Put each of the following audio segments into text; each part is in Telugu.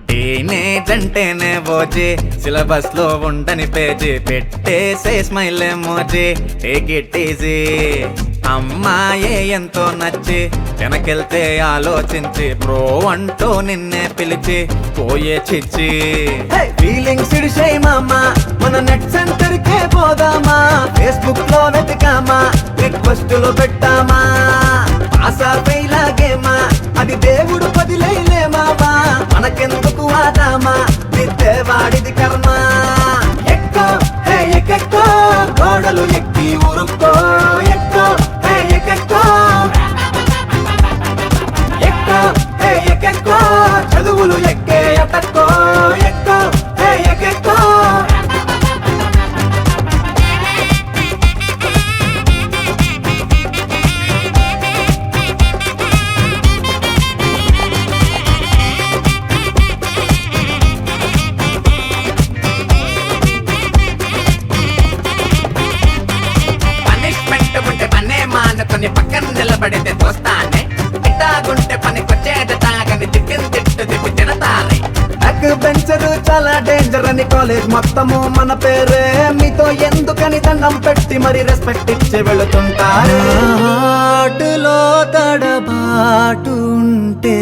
టీనేజంటేనే ఓజీ, సిలబస్ లో ఉండని పేజీ, పెట్టేసే smile emoji, take it easy. అమ్మాయే ఎంతో నచ్చి వెనకెళ్తే ఆలోచించి ప్రో అంటూ నిన్నే పిలిచి పోయే చిచ్చి. ఫీలింగ్స్ ఇడిసేయ్ మామా, మన నెట్ సెంటర్ కే పోదామా, ఫేస్బుక్ లో వెతికామా, రిక్వెస్టులు పెట్టామా, ఆశా ఫెయిలాగేమా, అది దేవుడు పదిలేలే మామా, మనకెందుకు ఆదామా, నిద్దేవాడిది కర్మ. ఎక్కో హే ఎక్కో, గోడలు ఎక్కి ఊరుకో, ఎక్కో హే ఎక్కో, ఎక్కో హే ఎక్కో, చదువులు ఎక్కే ఎక్కో, ఎక్కో హే ఎక్కో. మానుకొని పక్కన నిలబడితే తోస్తానే, ఇట్టాగుంటే పనికొచ్చేదట కానీ తిట్టిన తిట్టు తిప్పి తిడతానే. బ్యాక్ బెంచర్ చాలా డేంజర్ అని కాలేజ్ మొత్తము మన పేరే, మీతో ఎందుకని దండం పెట్టి మరి రెస్పెక్ట్ ఇచ్చి వెళుతుంటారు. ఆటలో తడబాటు ఉంటే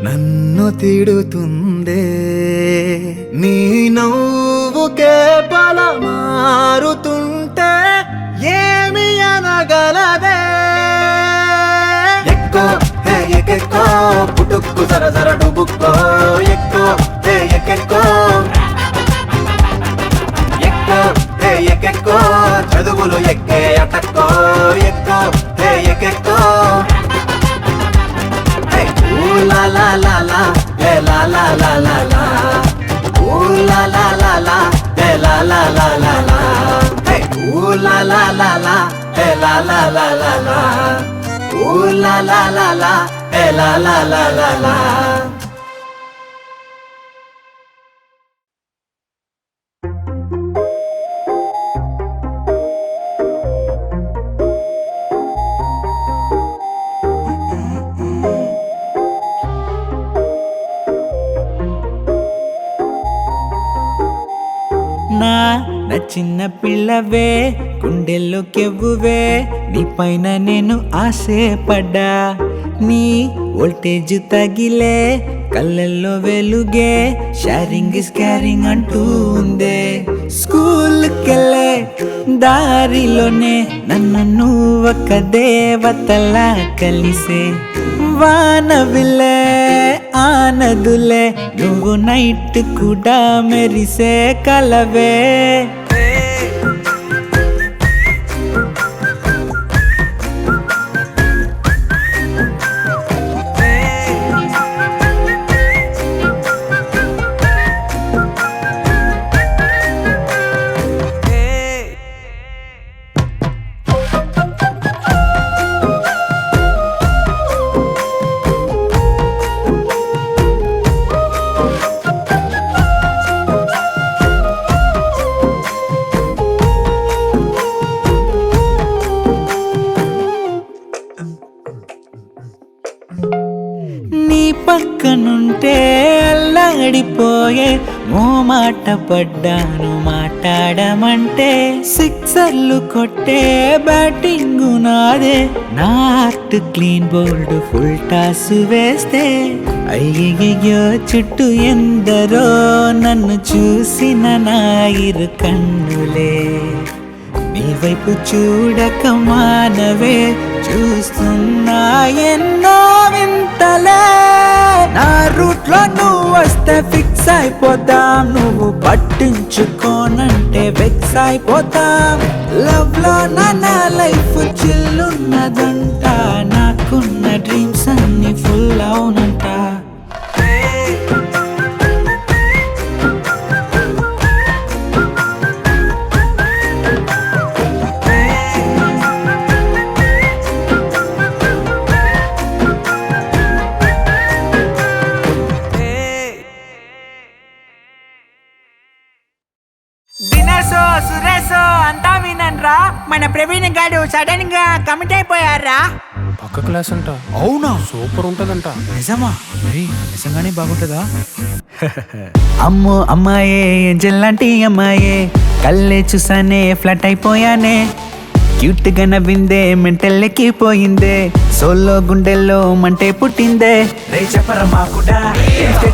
నన్ను తిడుతుందే, నీ నవ్వుకే బల మారుతుంటే ఏమి అనగలదే. ఎక్కో హే ఎక్కో, పుట్టుక్కు జర జర డుబుక్కో, ఎక్కో హే ఎక్కో, ఎక్కో హే ఎక్కో, చదువులు ఎక్కే అటక్కో, ఎక్కో హే ఎక్కో. లా లా లా లా హే లా లా లా లా లా, లా లా లా లా హే లా లా లా లా లా, ooh la la la la, hey la la la la la, ooh la la la la, hey la la la la la. నా చిన్న పిల్లవే, గుండెల్లో కెవ్వువే, నీ పైన నేను ఆశే పడ్డా, నీ వోల్టేజ్ తగిలే కళ్ళల్లో వెలుగే, షేరింగ్ ఇస్ క్యారింగ్ అంటూ ఉందే. స్కూల్కెళ్ళే దారిలోనే నన్ను నువ్వొక దేవతలా కలిసే, వానవిల్లే ఆనదులే, నువ్వు నైట్ కూడా మెరిసే కలవే. పక్కనుంటే అల్లాడిపోయే, మాట పడ్డాను మాట్లాడమంటే, సిక్సర్లు కొట్టే బ్యాటింగు నాదే, నా heart clean bowled full toss వేస్తే, అయ్యయ్యో చుట్టూ ఎందరో నన్ను చూసిన నా ఇరు కన్నులే, నీ వైపు చూడక మానవే, చూస్తున్నా ఎన్నో వింతలే. నా రూట్ లో నువ్వు వస్తే ఫిక్స్ అయిపోతాం, నువ్వు పట్టించుకోనంటే వెక్స్ అయిపోతాం. లవ్ లో నా లైఫ్ చిల్లున్నదంట, నాకున్న డ్రీమ్స్ అన్ని ఫుల్ అవునంట. మన ప్రవీణ్ గారు సడన్ గా కమిట్ అయిపోయారా? పక్క క్లాస్ అంట. అవునా? సూపర్ ఉంటదంట. నిజమా? నిజంగానే బాగుంటుందా? అమ్మో అమ్మాయే ఏంజెల్ లాంటి అమ్మాయే, కళ్ళే చూసానే ఫ్లట్ అయిపోయానే. క్యూట్ గా నవ్విందే మెంటల్ ఎక్కిపోయిందే, సోల్లో గుండెల్లో మంటే పుట్టిందే. రే చెప్పర మాకుడా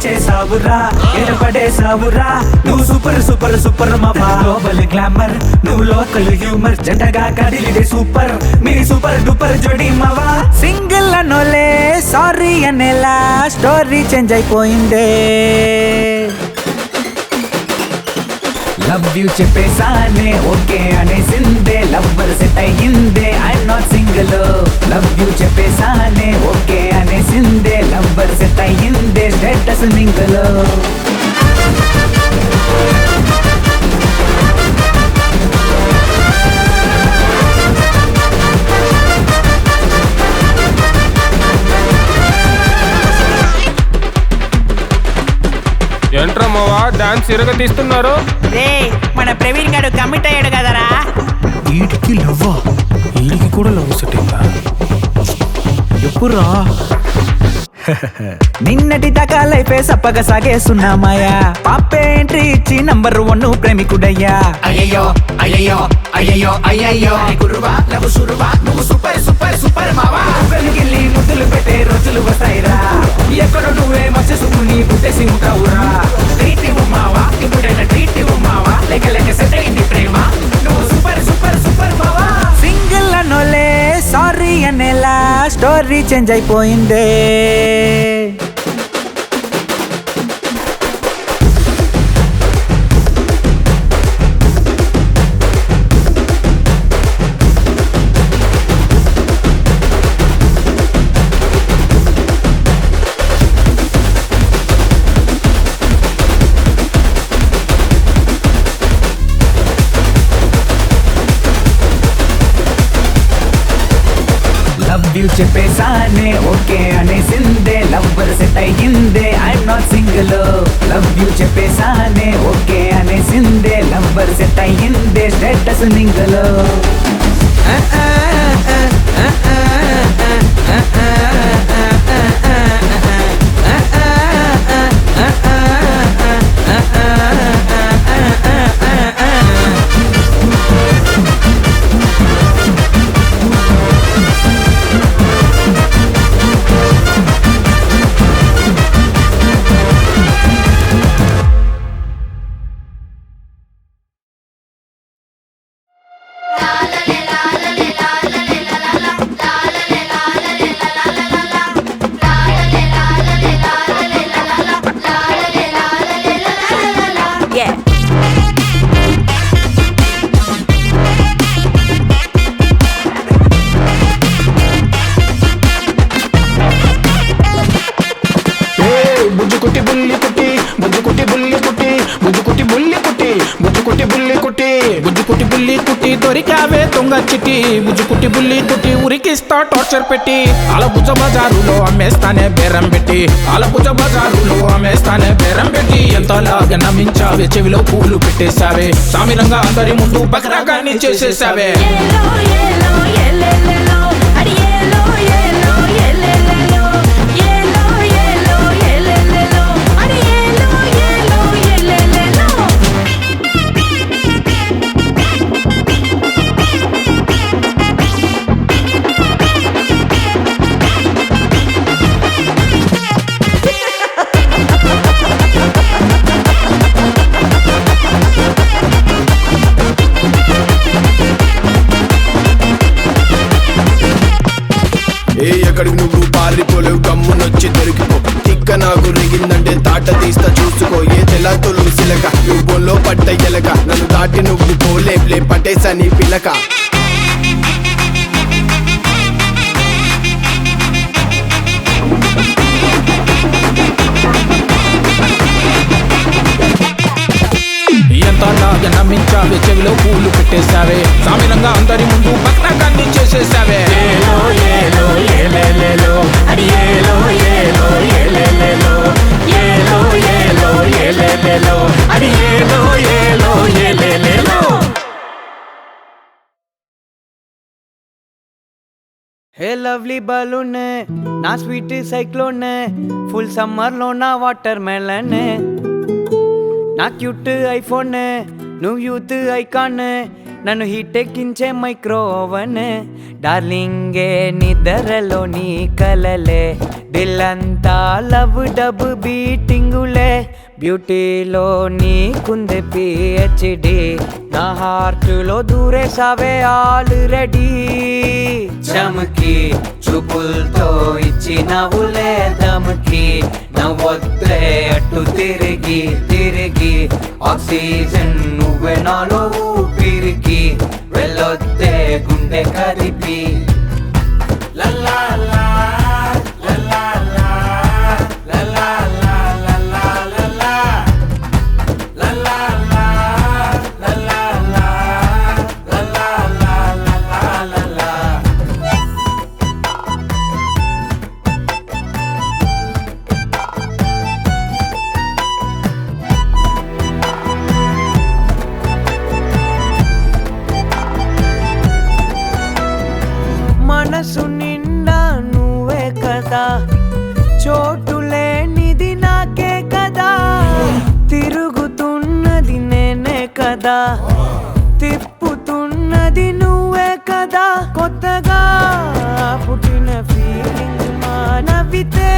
చేసావురా, ఎడపడేసావురా, నువ్వు సూపర్ సూపర్ సూపర్ మావా. గ్లోబల్ గ్లామర్ నువ్వు లోకల్ హ్యూమర్, జంటగా కదిలిడే సూపర్, మీ సూపర్ డూపర్ జోడి మావా. సింగిల్ అనోలే సారీ అనేలా స్టోరీ చేంజ్ అయిపోయిందే. లవ్ యూ చెప్పేసానే ఓకే అనేసిందే, లవ్వర్ సెట్ అయ్యిందే I'm not single. Love you చెప్పేసానే ఓకే అనేసిందే, లవ్వర్ సెట్ అయ్యిందే స్టేటస్ మింగిల్. ఏంట్రా మావా డాన్స్ ఇరగ తీస్తున్నారు? రే మన ప్రవీణ్ గారు కమిట్ అయ్యాడు కదరా. వీడికి లవ్వా? వీడికి కూడా లవ్ సెట్ అయిందా? ఎప్పుడురా? నిన్నటి దాకా లైఫే సప్పగా సాగేస్తున్నామాయా, పాపే ఎంట్రీ ఇచ్చి నంబర్ 1 ప్రేమికుడయ్యా. అయ్యయ్యో అయ్యయ్యో అయ్యయ్యో అయ్యయ్యో గురువా లవ్ సురువా నువ్వు సూపర్ సూపర్ సూపర్ మావా. వెలుగిల్లి ముద్దులు పెట్టే రోజులు వస్తాయిరా, ఎక్కడ నువ్వే మధ్య సుకుని పుట్టేసి ఉంటావురా. ట్రీట్ ఇవ్వు మావా, ఇప్పుడైనా ట్రీట్ ఇవ్వు మావా, లెక్క లెక్క సెట్ అయింది ప్రేమ, నువ్వు సూపర్ సూపర్ సూపర్ మావా. సింగిల్ అనోలే సారీ అనేలా స్టోరీ చేంజ్ అయిపోయిందే. లవ్ యూ చెప్పేసానే ఓకే అనేసిందే, లవ్వర్ సెట్ అయ్యిందే I'm not single. Love you చెప్పేసానే ఓకే అనేసిందే, లవ్వర్ సెట్ అయ్యిందే స్టేటస్ మింగిల్. బుజ్జుకుట్టి బుల్లి కుట్టి, బుజ్జుకుట్టి బుల్లి కుట్టి, బుజ్జుకుట్టి బుల్లి కుట్టి, బుజ్జుకుట్టి బుల్లి కుట్టి, బుజ్జుకుట్టి బుల్లి కుట్టి దొరికావే దొంగ చిట్టి. బుజ్జుకుట్టి బుల్లి కుట్టి ఉరికిస్తా టార్చర్ పెట్టి, ఆలభుజ బజారులో అమ్మేస్తానే బేరం పెట్టి, ఆలభుజ బజారులో అమ్మేస్తానే బేరం పెట్టి. ఎంతలాగా నమ్మించావే, చెవిలో పూలు పెట్టేశావే, సామిరంగా అందరి ముందు బకరాగాన్ని చేసేసావే. ఎక్కడికి నువ్వు పారిపోలేవు, గమ్మునొచ్చి దొరికిపో. తిక్క నాకు రిగిందంటే తాట తీస్తా చూసుకో. ఏ తెలా తొలుగు సిలక, నువ్వు బొల్లో పట్ట ఎలక, నన్ను దాటి నువ్వు పోలేవులే పట్టేసా నీ పిలక. ఎంతలాగా నమ్మించావే, చెవిలో పూలు పెట్టేశావే, సామిరంగా అందరి ముందు బకరాగాన్ని చేసేసావే. ఏలో ఏలో ఏలేలేలో, అడి ఏలో ఏలో ఏలేలేలో, ఏలో ఏలో ఏలేలేలో, అడి ఏలో ఏలో ఏలేలేలో. హే లవ్లీ బలూన్ నా స్వీట్ సైక్లోన్ ఫుల్ సమ్మర్ లో నా వాటర్ మెలన్ నా క్యూట్ ఐఫోన్ నువ్వు యూత్ ఐకాన్ నన్ను హీట్ ఎక్కించే మైక్రో ఓవెన్ డార్లింగే నిద్రలో నీ కలలే దిల్లంతా లవ్ డబ్ బీటింగులే బ్యూటీలో నీకుంది పిహెచ్డి నా హార్ట్లో దూరేసావే ఆల్రెడీ చమకి చూపులతో ఇచ్చినవులే దమకి నవ్వొద్దే అటు తిరిగి తిరిగి ఆక్సిజన్ నువ్వే నాలో ఊపిరికి వెళ్ళొద్దే గుండె కదిపి లల్లా మనసు నిండా నువ్వే కదా చోటు లేనిది నాకే కదా తిరుగుతున్నది నేనే కదా తిప్పుతున్నది నువ్వే కదా కొత్తగా పుట్టిన ఫీలింగ్ మా నవ్వితే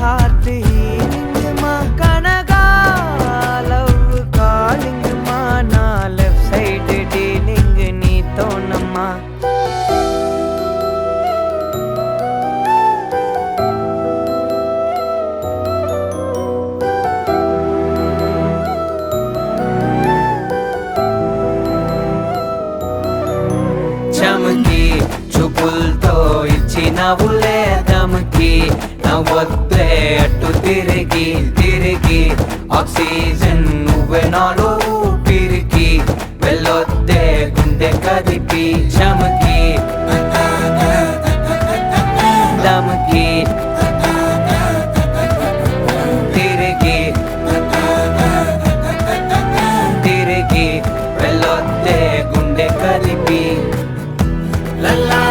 హార్ట్ హీలింగ్ మా కనగా లవ్ కాలింగ్ మా నా లెఫ్ట్ సైడ్ డీలింగ్ నీతోనమ్మా చమకి చూపులతో ఇచ్చినవులే దమకి నవ్వొద్దే అటు తిరిగి తిరిగి ఆక్సిజన్ నువ్వే నాలో ఊపిరికి వెళ్ళొద్దే గుండె కదిపి చమకి దమకి తిరిగి తిరిగి వెళ్ళొద్దే గుండె కదిపి లల్లా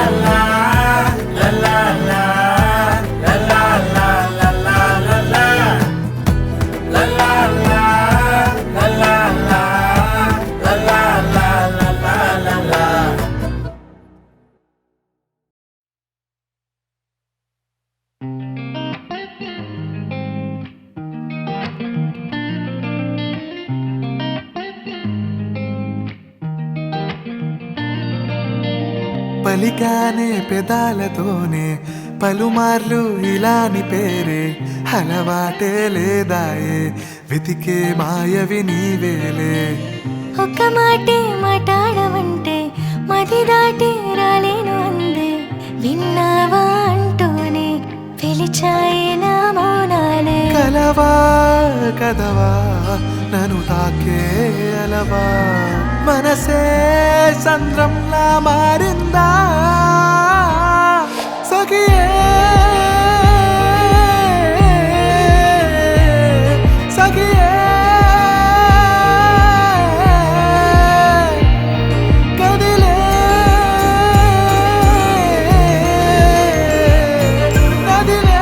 పలికానే పెదాలతోనే పలుమార్లు ఇలాని పేరే అలవాటే లేదాయే వెతికే మాయవి నీవేలే ఒక్క మాటే మాట్లాడవంటే మది దాటి రాలేను అందే విన్నావా అంటూనే పిలిచాయే నా మౌనాలే కలవా కదవా నన్ను తాకే అలవా మనసే సంద్రంలా మారిందా సఖియే సఖియే కదిలే నదిలే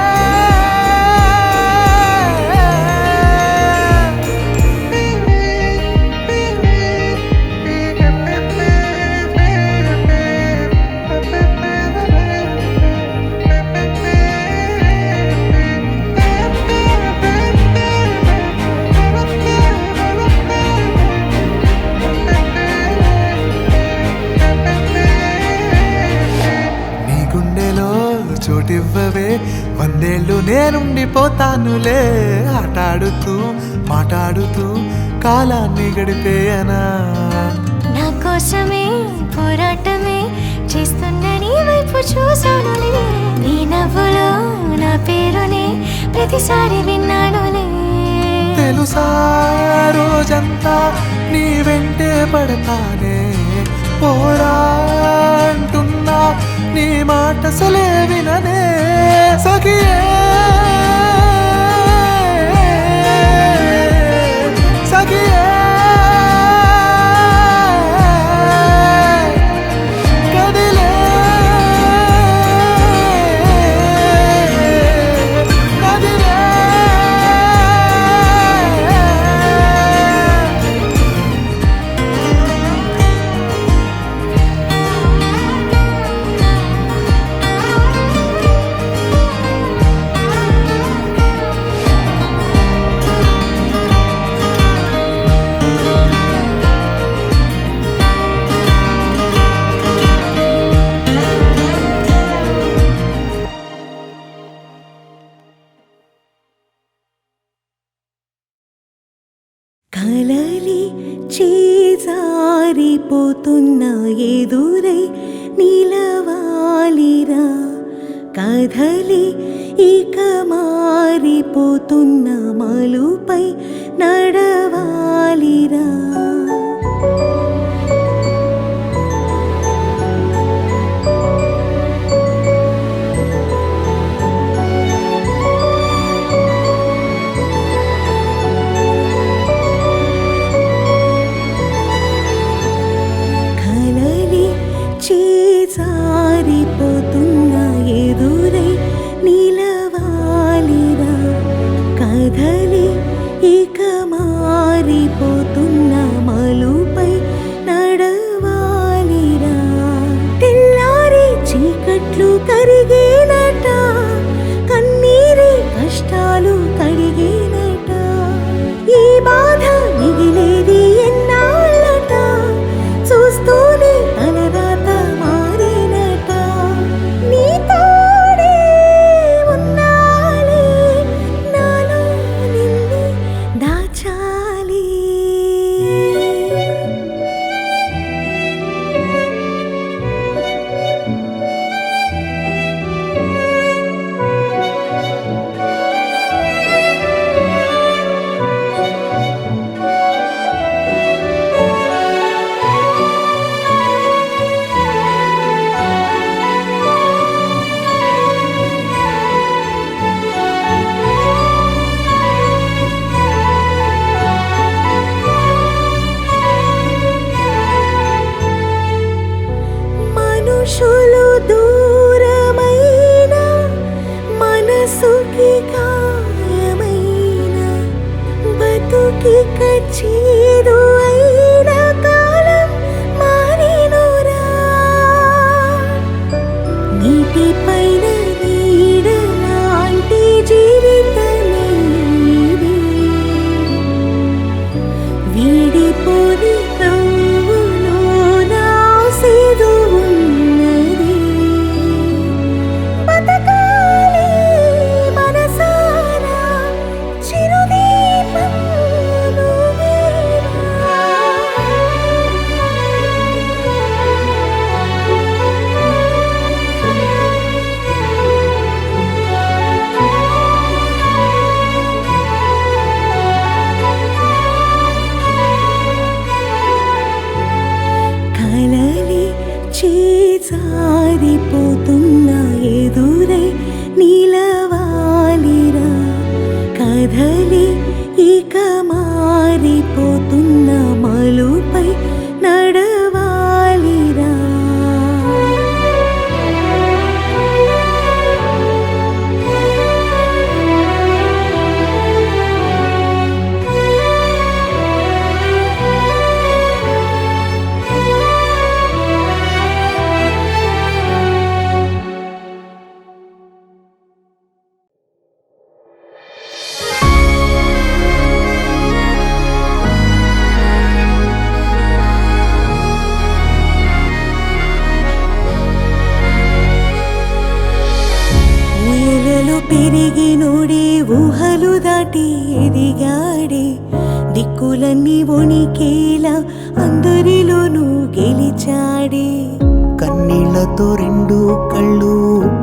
నీ గుండెలో చోటివ్వవే వందేళ్ళు నేనుండిపోతానులే ఆటాడుతూ మాట్లాడుతూ కాలాన్ని గడిపేయనా నా కోసమే పోరాటమే చేస్తున్న నీ వైపు చూసానులే నీ నవ్వులో నా పేరునే ప్రతిసారి విన్నానులే తెలుసా రోజంతా నీ వెంటే పడతానే పోరాంటున్నా నీ మాట సలే విననే సఖియే సఖియే కదిలే కలలి చేజారిపోతున్న ఎదురై నిలవాలిరా కథలి ఇక మారిపోతున్న మలుపై నడవాలిరా చేజారిపోతున్న ఎదురై నిలవాలిరా కథలి ఇక మారిపోతున్న మలుపై నడవాలిరా తెల్లారి చీకట్లు కరిగేనట కన్నీరి కష్టాలు కడిగేనట ఈ బాధ మిగిలేది ఎన్నాళ్ళట చూస్తూనే తలరాత మారినట నీ తోడే ఉన్నాలే నాలో నిన్ను దాచాలి మనుషులు దూరమైన మనసుకి గాయమైన బతుకిక చేదు అయిన కాలం మారినురా నీటి పైన నీడలాంటి జీవితమే ఇది. వీడిపోని నవ్వులో నా సేదు ఉన్నది బతకాలి మనసారా చిరుదీపం నువ్వేరా. కలలి చేజారిపోతున్న ఎదురై నిలవాలిరా కథలి ఇక మారిపోతున్న మలుపై నడవాలిరా ఊయలలో పెరిగినోడే ఊహలు దాటి ఎదిగాడే దిక్కులన్నీ వణికేలా అందరిలోనూ గెలిచాడే కన్నీళ్లతో రెండు కళ్ళు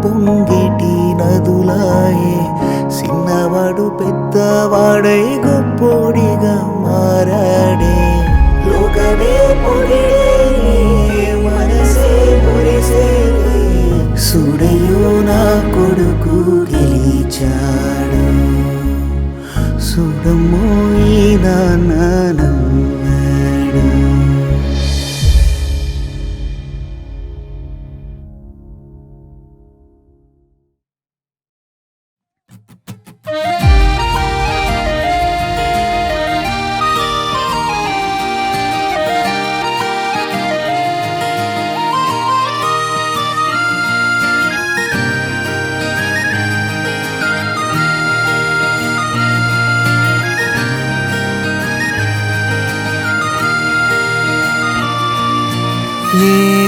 పొంగేటి నదులాయే చిన్నవాడు పెద్దవాడై గొప్పోడిగా మారాడే లోకమే పొగిడే మనసే మురిసేనే సుడయో నా కొడుకు గెలిచాడు సుడమో ఈ నాన్నడు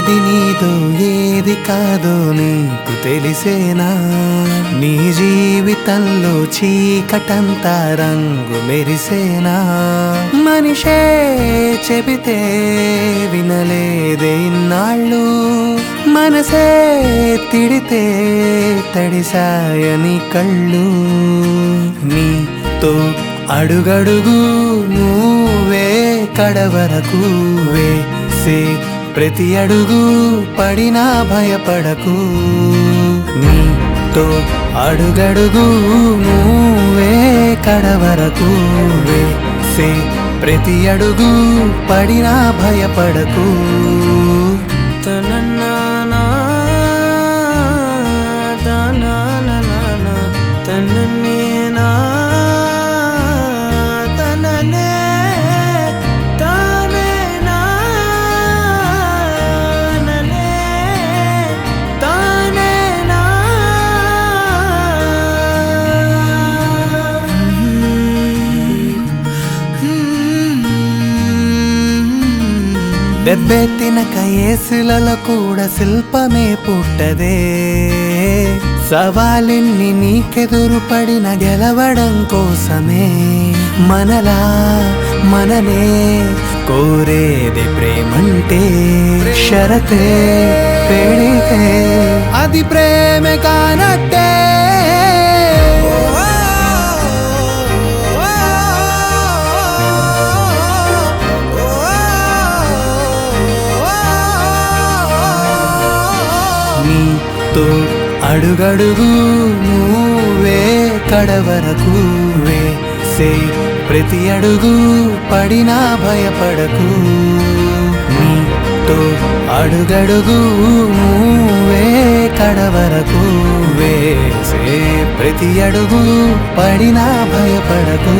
ఏది నీదో ఏది కాదో నీకు తెలిసేనా నీ జీవితంలో చీకటంతా రంగు మెరిసేనా మనిషే చెబితే వినలేదే ఇన్నాళ్ళు మనసే తిడితే తడిసాయని కళ్ళు నీతో అడుగడుగు నువ్వే కడవరకు వేసే ప్రతి అడుగు పడినా భయపడకు నీతో అడుగడుగు నువ్వే కడవరకు వేసే ప్రతి అడుగు పడినా భయపడకు తనన్నా తననేనా తననే తానేనా ననే తానేనా దెబ్బెత్తిన కయేసులలో కూడా శిల్పమే పుట్టదే సవాలిన్ని నీకెదురు పడిన గెలవడం కోసమే మనలా మననే కోరేది ప్రేమంటే షరతే పెడితే అది ప్రేమే కానట్టే నీతో అడుగడుగు నువ్వే కడవరకు వేసే ప్రతి అడుగు పడినా భయపడకు నీతో అడుగడుగు నువ్వే కడవరకు వేసే ప్రతి అడుగు పడినా భయపడకు